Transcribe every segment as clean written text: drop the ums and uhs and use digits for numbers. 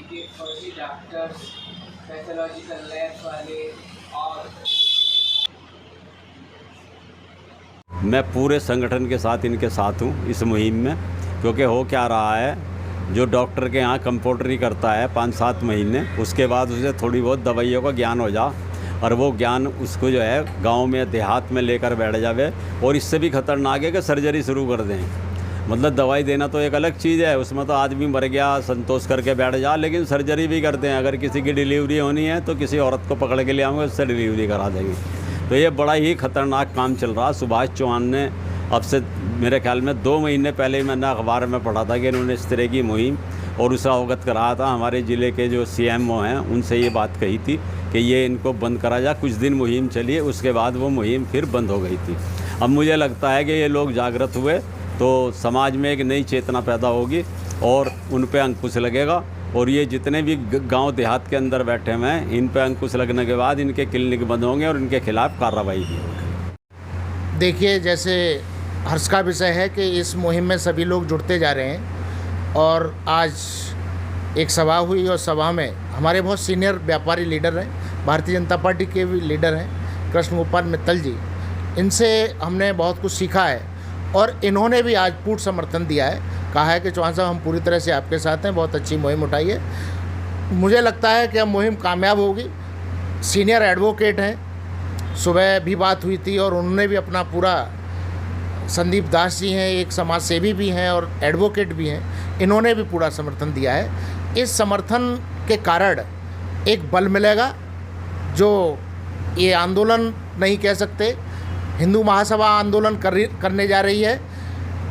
के फर्जी doctors, pathological lab वाले और मैं पूरे संगठन के साथ इनके साथ हूँ इस मुहिम में, क्योंकि हो क्या रहा है, जो डॉक्टर के यहाँ कंपाउंडरी करता है 5-7 महीने, उसके बाद उसे थोड़ी बहुत दवाइयों का ज्ञान हो जा और वो ज्ञान उसको जो है गांव में देहात में लेकर बैठ जावे। और इससे भी खतरनाक है कि सर्जरी शुरू कर दें। मतलब दवाई देना तो एक अलग चीज़ है, उसमें तो आदमी मर गया संतोष करके बैठ जा, लेकिन सर्जरी भी करते हैं। अगर किसी की डिलीवरी होनी है तो किसी औरत को पकड़ के ले आऊँगे, उससे डिलीवरी करा देंगे। तो ये बड़ा ही ख़तरनाक काम चल रहा। सुभाष चौहान ने अब से मेरे ख्याल में 2 महीने पहले मैंने अखबार में पढ़ा था कि इन्होंने इस तरह की मुहिम और उसे अवगत कराया था। हमारे ज़िले के जो CMO हैं उनसे ये बात कही थी कि ये इनको बंद करा जा। कुछ दिन मुहिम चली, उसके बाद वो मुहिम फिर बंद हो गई थी। अब मुझे लगता है कि ये लोग जागृत हुए तो समाज में एक नई चेतना पैदा होगी और उन पे अंकुश लगेगा। और ये जितने भी गांव देहात के अंदर बैठे हुए हैं, इन पे अंकुश लगने के बाद इनके क्लिनिक बंद होंगे और इनके खिलाफ़ कार्रवाई भी होगी। देखिए, जैसे हर्ष का विषय है कि इस मुहिम में सभी लोग जुड़ते जा रहे हैं और आज एक सभा हुई और सभा में हमारे बहुत सीनियर व्यापारी लीडर हैं, भारतीय जनता पार्टी के भी लीडर हैं, कृष्ण गोपाल मित्तल जी। इनसे हमने बहुत कुछ सीखा है और इन्होंने भी आज पूर्ण समर्थन दिया है। कहा है कि चौहान साहब, हम पूरी तरह से आपके साथ हैं, बहुत अच्छी मुहिम उठाई है। मुझे लगता है कि अब मुहिम कामयाब होगी। सीनियर एडवोकेट हैं, सुबह भी बात हुई थी और उन्होंने भी अपना पूरा, संदीप दास जी हैं, एक समाज सेवी भी हैं और एडवोकेट भी हैं, इन्होंने भी पूरा समर्थन दिया है। इस समर्थन के कारण एक बल मिलेगा, जो ये आंदोलन नहीं कह सकते, हिंदू महासभा आंदोलन करने जा रही है।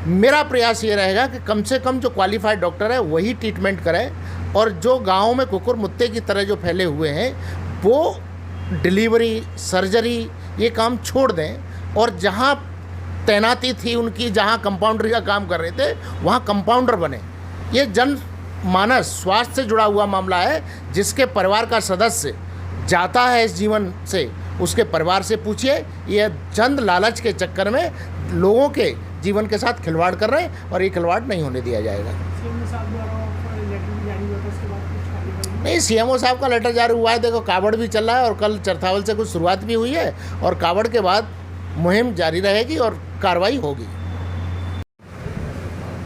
मेरा प्रयास ये रहेगा कि कम से कम जो क्वालिफाइड डॉक्टर है वही ट्रीटमेंट करें और जो गाँव में कुकुर मुत्ते की तरह जो फैले हुए हैं वो डिलीवरी, सर्जरी, ये काम छोड़ दें और जहाँ तैनाती थी उनकी, जहाँ कंपाउंडरी का काम कर रहे थे, वहाँ कंपाउंडर बने। ये जन मानस स्वास्थ्य से जुड़ा हुआ मामला है। जिसके परिवार का सदस्य जाता है इस जीवन से, उसके परिवार से पूछिए। ये चंद लालच के चक्कर में लोगों के जीवन के साथ खिलवाड़ कर रहे हैं और ये खिलवाड़ नहीं होने दिया जाएगा। नहीं, CMO साहब का लेटर जारी हुआ है। देखो, कावड़ भी चल रहा है और कल चरथावल से कुछ शुरुआत भी हुई है और कावड़ के बाद मुहिम जारी रहेगी और कार्रवाई होगी।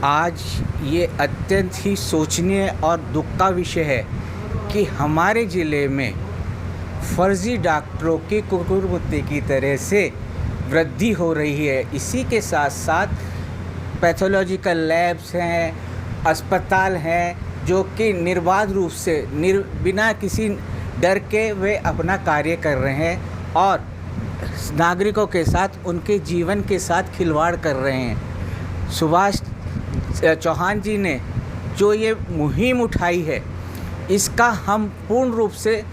आज ये अत्यंत ही सोचनीय और दुख का विषय है कि हमारे ज़िले में फर्जी डॉक्टरों की कुकुरमुत्ते की तरह से वृद्धि हो रही है। इसी के साथ साथ पैथोलॉजिकल लैब्स हैं, अस्पताल हैं, जो कि निर्बाध रूप से बिना किसी डर के वे अपना कार्य कर रहे हैं और नागरिकों के साथ, उनके जीवन के साथ खिलवाड़ कर रहे हैं। सुभाष चौहान जी ने जो ये मुहिम उठाई है, इसका हम पूर्ण रूप से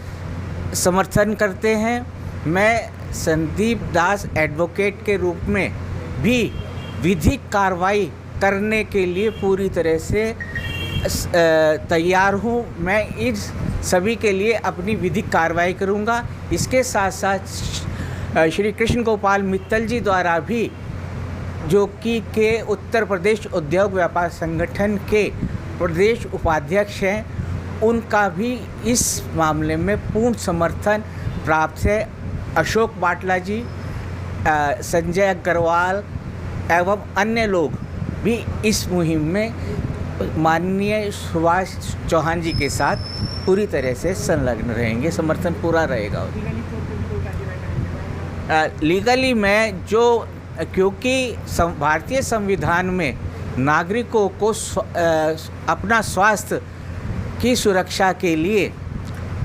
समर्थन करते हैं। मैं संदीप दास एडवोकेट के रूप में भी विधिक कार्रवाई करने के लिए पूरी तरह से तैयार हूँ। मैं इस सभी के लिए अपनी विधिक कार्रवाई करूँगा। इसके साथ साथ श्री कृष्ण गोपाल मित्तल जी द्वारा भी, जो कि के उत्तर प्रदेश उद्योग व्यापार संगठन के प्रदेश उपाध्यक्ष हैं, उनका भी इस मामले में पूर्ण समर्थन प्राप्त है। अशोक बाटला जी, संजय अग्रवाल एवं अन्य लोग भी इस मुहिम में माननीय सुभाष चौहान जी के साथ पूरी तरह से संलग्न रहेंगे। समर्थन पूरा रहेगा। लीगली मैं जो, क्योंकि भारतीय संविधान में नागरिकों को अपना स्वास्थ्य की सुरक्षा के लिए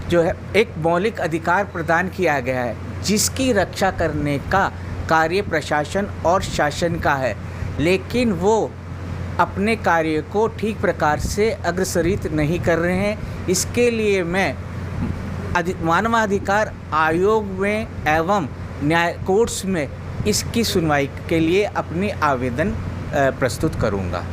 जो है एक मौलिक अधिकार प्रदान किया गया है, जिसकी रक्षा करने का कार्य प्रशासन और शासन का है, लेकिन वो अपने कार्य को ठीक प्रकार से अग्रसरित नहीं कर रहे हैं। इसके लिए मैं मानवाधिकार आयोग में एवं न्याय कोर्ट्स में इसकी सुनवाई के लिए अपनी आवेदन प्रस्तुत करूंगा।